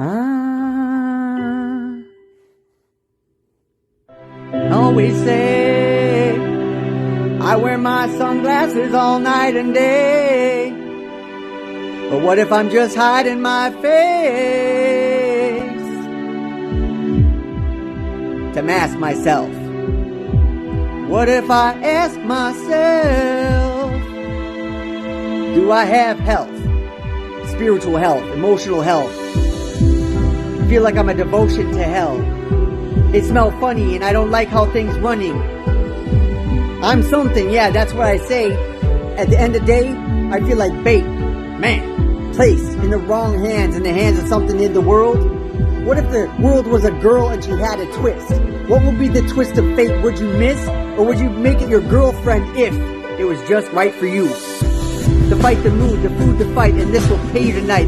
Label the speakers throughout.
Speaker 1: I always say I wear my sunglasses all night and day. But what if I'm just hiding my face to mask myself? What if I ask myself, do I have health? Spiritual health, emotional health. Feel like I'm a devotion to hell. They smell funny and I don't like how things running. I'm something, yeah, that's what I say. At the end of the day, I feel like bait. Man, placed in the wrong hands, in the hands of something in the world. What if the world was a girl and she had a twist? What would be the twist of fate? Would you miss? Or would you make it your girlfriend if it was just right for you? To fight the mood, the food to fight, and this will pay you tonight.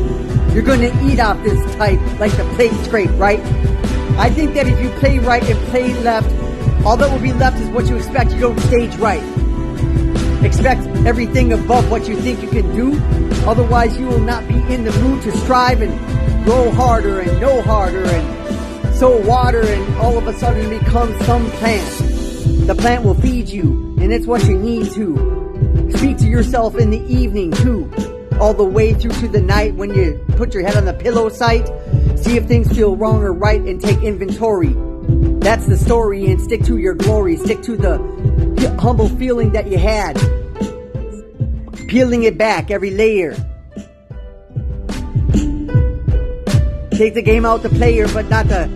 Speaker 1: You're gonna eat off this type like the plate scrape, right? I think that if you play right and play left, all that will be left is what you expect. You don't stage right. Expect everything above what you think you can do. Otherwise, you will not be in the mood to strive and grow harder and know harder and sow water, and all of a sudden become some plant. The plant will feed you, and it's what you need to. Speak to yourself in the evening too, all the way through to the night when you put your head on the pillow site. See if things feel wrong or right and take inventory. That's the story, and stick to your glory. Stick to the humble feeling that you had. Peeling it back, every layer. Take the game out the player, but not the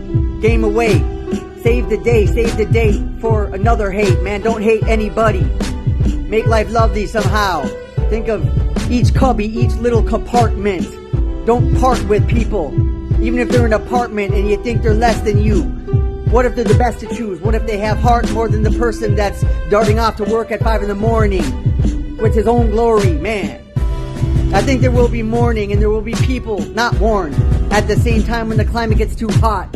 Speaker 1: game away. Save the day for another hate. Man, don't hate anybody. Make life lovely somehow. Think of each cubby, each little compartment. Don't part with people, even if they're in an apartment and you think they're less than you. What if they're the best to choose? What if they have heart more than the person that's darting off to work at 5 in the morning with his own glory? Man, I think there will be mourning, and there will be people not warned at the same time when the climate gets too hot.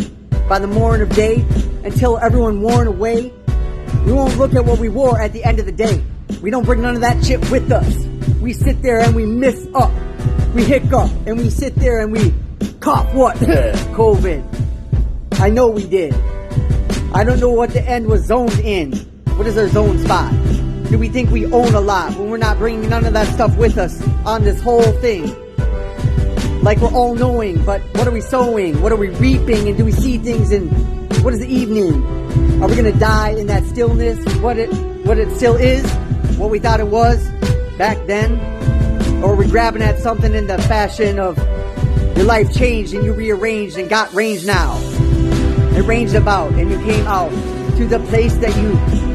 Speaker 1: By the morn of day, until everyone worn away, we won't look at what we wore at the end of the day. We don't bring none of that shit with us. We sit there and we miss up. We hiccup and we sit there and we cough what? COVID. I know we did. I don't know what the end was zoned in. What is our zone spot? Do we think we own a lot when we're not bringing none of that stuff with us on this whole thing? Like we're all knowing, but what are we sowing? What are we reaping? And do we see things in, what is the evening? Are we gonna die in that stillness? What it still is? What we thought it was back then? Or are we grabbing at something in the fashion of your life changed and you rearranged and got range now? It ranged about and you came out to the place that you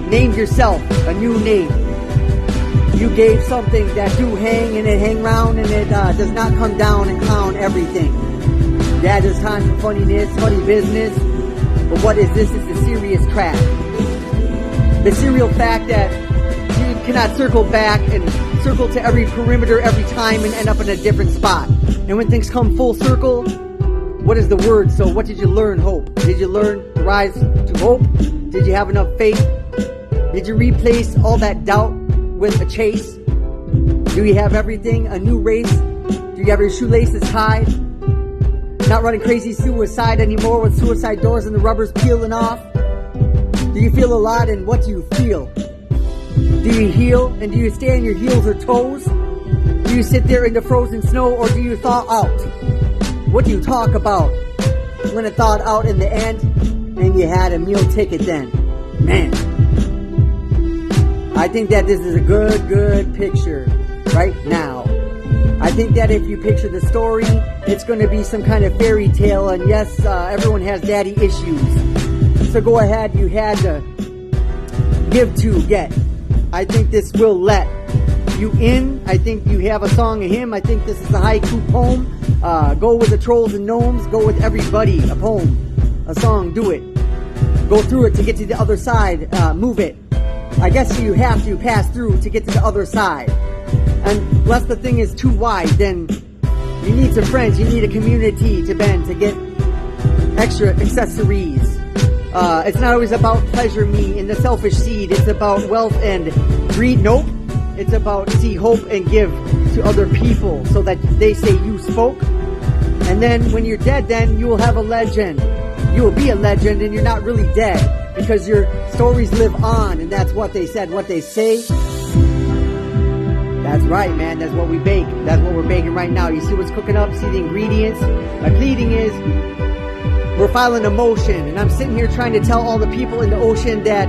Speaker 1: named yourself a new name. You gave something that do hang and it hang round and it does not come down and clown everything. Yeah, there's time for funniness, funny business. But what is this? It's the serious track. The serial fact that you cannot circle back and circle to every perimeter every time and end up in a different spot. And when things come full circle, what is the word? So what did you learn? Hope. Did you learn to rise to hope? Did you have enough faith? Did you replace all that doubt with a chase? Do you have everything? A new race? Do you have your shoelaces tied? Not running crazy suicide anymore with suicide doors and the rubbers peeling off? Do you feel a lot, and what do you feel? Do you heal, and do you stay on your heels or toes? Do you sit there in the frozen snow, or do you thaw out? What do you talk about when it thawed out in the end and you had a meal ticket then? Man, I think that this is a good picture right now. I think that if you picture the story, it's going to be some kind of fairy tale, and yes, everyone has daddy issues. So go ahead, you had to give to get. I think this will let you in. I think you have a song of him. I think this is a haiku poem. Go with the trolls and gnomes. Go with everybody. A poem, a song, do it. Go through it to get to the other side. Move it. I guess you have to pass through to get to the other side. And unless the thing is too wide, then you need some friends. You need a community to bend to get extra accessories. It's not always about pleasure me and the selfish seed. It's about wealth and greed. Nope. It's about see hope and give to other people so that they say you spoke. And then when you're dead, then you will have a legend. You will be a legend and you're not really dead because your stories live on, and that's what they said, what they say. That's right, man. That's what we bake. That's what we're baking right now. You see what's cooking up? See the ingredients? My pleading is, we're filing a motion, and I'm sitting here trying to tell all the people in the ocean that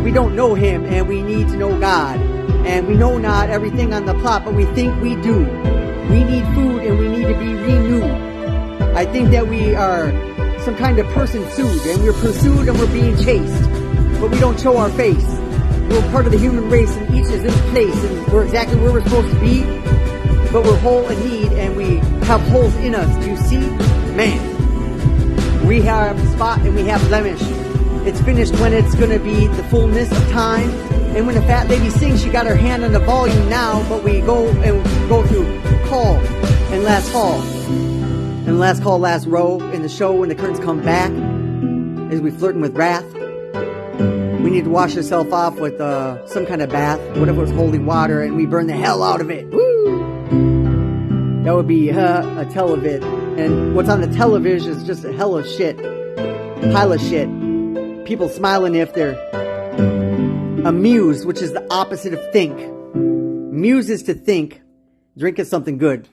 Speaker 1: we don't know him and we need to know God. And we know not everything on the plot, but we think we do. We need food and we need to be renewed. I think that we are some kind of person sued, and we're pursued and we're being chased, but we don't show our face. We're part of the human race, and each is in place, and we're exactly where we're supposed to be, but we're whole in need, and we have holes in us. Do you see? Man, we have spot and we have blemish. It's finished when it's going to be the fullness of time, and when the fat lady sings, she got her hand on the volume now, but we go through call and last call. And last call, last row in the show when the curtains come back, is we flirting with wrath. We need to wash ourselves off with some kind of bath, whatever was holy water, and we burn the hell out of it. Woo! That would be a televid. And what's on the television is just a hell of shit. Pile of shit. People smiling if they're amused, which is the opposite of think. Muse is to think. Drink is something good.